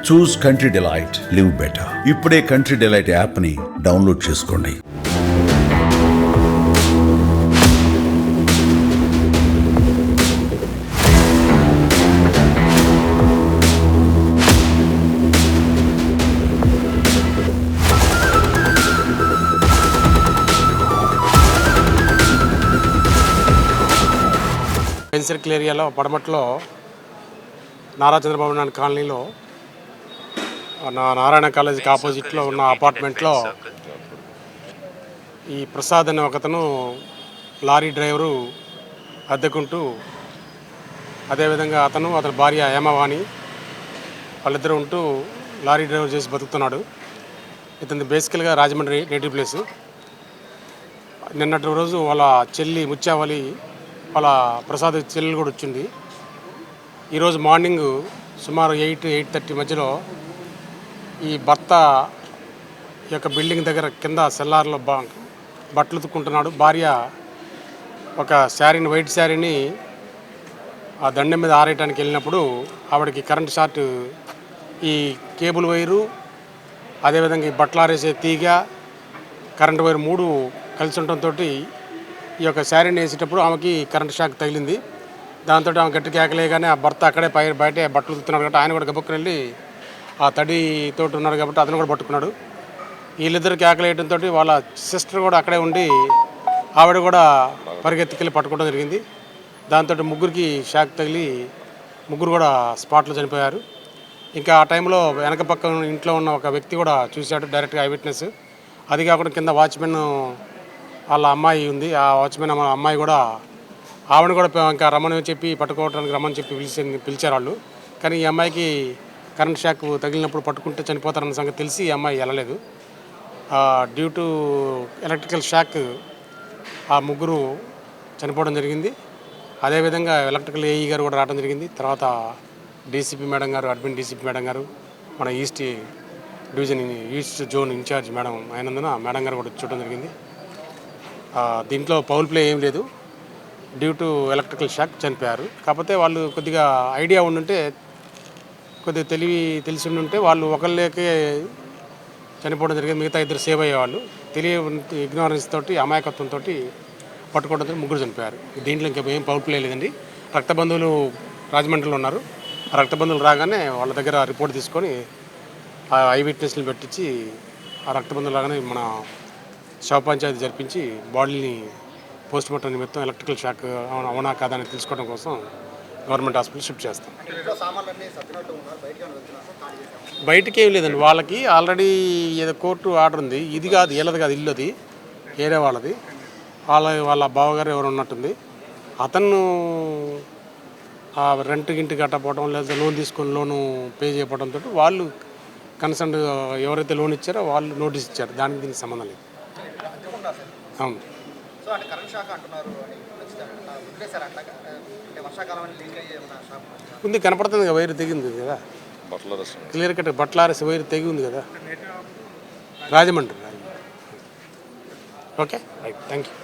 చూస్ country delight, live better. ఇప్పుడే country delight యాప్ని download చేసుకోండి. పెన్సిల్ ఏరియాలో పడమట్లో నారా చంద్రబాబు నాయుడు కాలనీలో నారాయణ కాలేజీకి ఆపోజిట్లో ఉన్న అపార్ట్మెంట్లో ఈ ప్రసాద్ అనే ఒకతను లారీ డ్రైవరు అద్దెకుంటూ, అదేవిధంగా అతని భార్య హేమవాణి వాళ్ళిద్దరూ ఉంటూ లారీ డ్రైవర్ చేసి బతుకుతున్నాడు. ఇతని బేసికల్గా రాజమండ్రి నేటివ్ ప్లేసు. నిన్నటి రోజు వాళ్ళ చెల్లి ముత్యావళి వాళ్ళ ప్రసాద్ చెల్లెలు కూడా వచ్చింది. ఈరోజు మార్నింగ్ సుమారు 8-8:30 మధ్యలో ఈ భర్త యొక్క బిల్డింగ్ దగ్గర కింద సెల్లార్లో బట్టలు ఉతుక్కుంటున్నాడు. భార్య ఒక శారీని, వైట్ శారీని ఆ దండెం మీద ఆరేయడానికి వెళ్ళినప్పుడు ఆవిడకి కరెంట్ షార్ట్, ఈ కేబుల్ వైరు, అదేవిధంగా ఈ బట్టలు ఆరేసే తీగ, కరెంట్ వైరు 3 కలిసి ఉండటంతో ఈ యొక్క శారీని వేసేటప్పుడు ఆమెకి కరెంట్ షాక్ తగిలింది. దాంతో ఆమె గట్టి కేకలేగానే ఆ భర్త అక్కడే బయట బట్టలు ఉతుకుతున్నాడు కాబట్టి ఆయన కూడా గబుక్కుని వెళ్ళి ఆ తడితో ఉన్నాడు కాబట్టి అతను కూడా పట్టుకున్నాడు. వీళ్ళిద్దరు కేకలేయడంతో వాళ్ళ సిస్టర్ కూడా అక్కడే ఉండి ఆవిడ కూడా పరిగెత్తుకెళ్ళి పట్టుకోవడం జరిగింది. దాంతో ముగ్గురికి షాక్ తగిలి ముగ్గురు కూడా స్పాట్లో చనిపోయారు. ఇంకా ఆ టైంలో వెనక పక్క ఇంట్లో ఉన్న ఒక వ్యక్తి కూడా చూశాడు, డైరెక్ట్గా ఐ విట్నెస్. అది కాకుండా కింద వాచ్మెన్ వాళ్ళ అమ్మాయి ఉంది, ఆ వాచ్మెన్ అమ్మాయి కూడా ఆవిడ కూడా ఇంకా రమ్మని చెప్పి పట్టుకోవడానికి రమ్మని చెప్పి పిలిచారు వాళ్ళు. కానీ ఈ అమ్మాయికి కరెంట్ షాక్ తగిలినప్పుడు పట్టుకుంటే చనిపోతారన్న సంగతి తెలిసి ఈ అమ్మాయి వెళ్ళలేదు. డ్యూ టు ఎలక్ట్రికల్ షాక్ ఆ ముగ్గురు చనిపోవడం జరిగింది. అదేవిధంగా ఎలక్ట్రికల్ ఏఈ గారు కూడా రావడం జరిగింది. తర్వాత డీసీపీ మేడం గారు, అడ్మిన్ డీసీపీ మేడం గారు, మన east division east zone incharge madam అయినందున మేడం గారు కూడా చూడడం జరిగింది. దీంట్లో పౌల్ ప్లే ఏం లేదు, డ్యూ టు ఎలక్ట్రికల్ షాక్ చనిపోయారు. కాకపోతే వాళ్ళు కొద్దిగా ఐడియా ఉండుంటే, కొద్దిగా తెలిసి ఉండుంటే వాళ్ళు ఒకళ్ళకే చనిపోవడం జరిగింది, మిగతా ఇద్దరు సేవ్ అయ్యేవాళ్ళు. ఇగ్నోరెన్స్ తోటి, అమాయకత్వంతో పట్టుకోవడంతో ముగ్గురు చనిపోయారు. దీంట్లో ఇంకా ఏం పౌల్ ప్లే లేదండి. రక్త బంధువులు రాజమండ్రిలో ఉన్నారు. ఆ రక్త బంధువులు రాగానే వాళ్ళ దగ్గర రిపోర్ట్ తీసుకొని ఆ ఐ విట్నెస్లు పెట్టించి ఆ రక్త బంధువులు రాగానే మన శవ పంచాయతీ జరిపించి బాడీని పోస్ట్ మార్టం నిమిత్తం ఎలక్ట్రికల్ షాక్ అవునా కాదా అని తెలుసుకోవడం కోసం గవర్నమెంట్ హాస్పిటల్ షిఫ్ట్ చేస్తాం. బయటికి ఏం లేదండి, వాళ్ళకి ఆల్రెడీ ఏదో కోర్టు ఆర్డర్ ఉంది. ఇది కాదు, వీళ్ళది కాదు, ఇల్లు అది వేరే వాళ్ళది. వాళ్ళ బావగారు ఎవరు ఉన్నట్టుంది. అతను రెంట్ గింటి కట్టకపోవడం, లేదా లోన్ తీసుకొని లోను పే చేయకపోవడంతో వాళ్ళు కన్సర్న్ ఎవరైతే లోన్ ఇచ్చారో వాళ్ళు నోటీస్ ఇచ్చారు. దానికి దీనికి సంబంధం లేదు. అవును, ఉంది, కనపడుతుంది కదా, వైరు తెగింది కదా, క్లియర్ కట్ బట్టలారేసి వైరు తెగి ఉంది కదా, Rajahmundry. Okay, right, thank you.